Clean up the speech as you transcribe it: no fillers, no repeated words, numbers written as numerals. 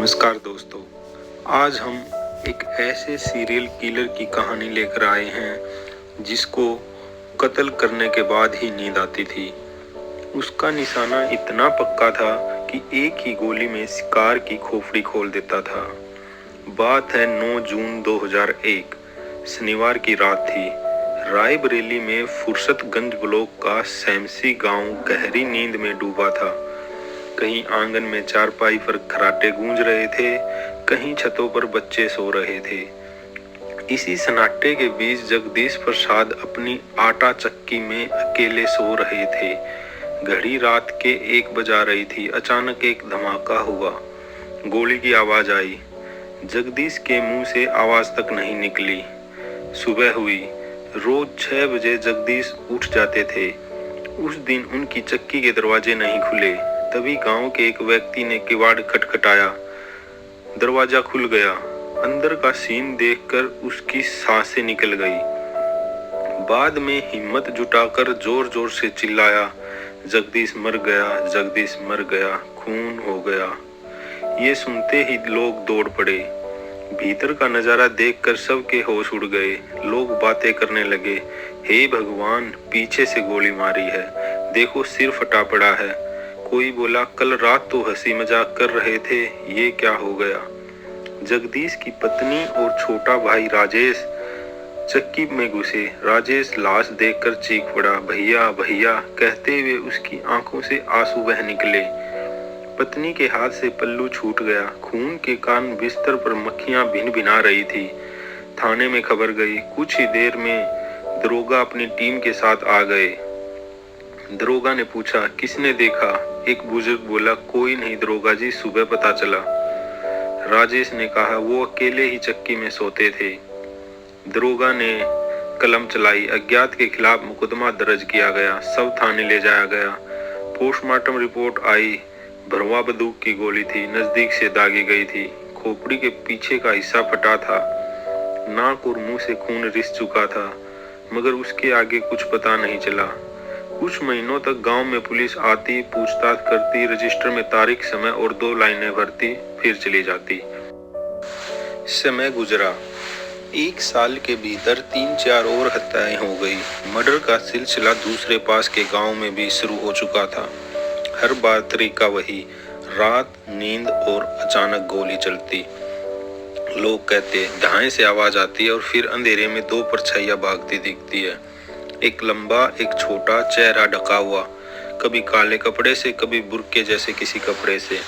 नमस्कार दोस्तों, आज हम एक ऐसे सीरियल किलर की कहानी लेकर आए हैं जिसको कत्ल करने के बाद ही नींद आती थी। उसका निशाना इतना पक्का था कि एक ही गोली में शिकार की खोपड़ी खोल देता था। बात है 9 जून 2001, शनिवार की रात थी। रायबरेली में फुर्सतगंज ब्लॉक का शमसी गांव गहरी नींद में डूबा था। कहीं आंगन में चारपाई पर खर्राटे गूंज रहे थे, कहीं छतों पर बच्चे सो रहे थे। इसी सन्नाटे के बीच जगदीश प्रसाद अपनी आटा चक्की में अकेले सो रहे थे। घड़ी रात के 1 बजा रही थी। अचानक एक धमाका हुआ, गोली की आवाज आई। जगदीश के मुंह से आवाज तक नहीं निकली। सुबह हुई। रोज 6 बजे जगदीश उठ जाते थे। उस दिन उनकी चक्की के दरवाजे नहीं खुले। तभी गांव के एक व्यक्ति ने किवाड़ खटखटाया। दरवाजा खुल गया। अंदर का सीन देखकर उसकी सांसें निकल गई। बाद में हिम्मत जुटाकर जोर जोर से चिल्लाया, जगदीश मर गया, जगदीश मर गया, खून हो गया। ये सुनते ही लोग दौड़ पड़े। भीतर का नजारा देखकर सबके होश उड़ गए। लोग बातें करने लगे, हे भगवान, पीछे से गोली मारी है, देखो सिर फटा पड़ा है। कोई बोला, कल रात तो हंसी मजाक कर रहे थे, ये क्या हो गया। जगदीश की पत्नी और छोटा भाई राजेश चक्की में घुसे। राजेश लाश देखकर चीख पड़ा, भैया भैया कहते हुए उसकी आंखों से आंसू बह निकले। पत्नी के हाथ से पल्लू छूट गया। खून के कारण बिस्तर पर मक्खियां भिन भिना रही थी। थाने में खबर गई। कुछ ही देर में दरोगा अपनी टीम के साथ आ गए। दरोगा ने पूछा, किसने देखा। एक बुजुर्ग बोला, कोई नहीं दरोगा जी, सुबह पता चला। राजेश ने कहा, वो अकेले ही चक्की में सोते थे। दरोगा ने कलम चलाई। अज्ञात के खिलाफ मुकदमा दर्ज किया गया। सब थाने ले जाया गया। पोस्टमार्टम रिपोर्ट आई। भरवा बंदूक की गोली थी, नजदीक से दागी गई थी। खोपड़ी के पीछे का हिस्सा फटा था। नाक और मुंह से खून रिस चुका था, मगर उसके आगे कुछ पता नहीं चला। कुछ महीनों तक गांव में पुलिस आती, पूछताछ करती, रजिस्टर में तारीख, समय और 2 लाइनें भरती, फिर चली जाती। समय गुजरा। 1 साल के भीतर 3-4 और हत्याएं हो गई। मर्डर का सिलसिला दूसरे पास के गांव में भी शुरू हो चुका था। हर बार तरीका वही, रात, नींद और अचानक गोली चलती। लोग कहते, दाएं से आवाज आती है और फिर अंधेरे में 2 परछाइयां भागती दिखती है। एक लंबा, एक छोटा, चेहरा ढका हुआ, कभी काले कपड़े से, कभी बुर्के जैसे किसी कपड़े से।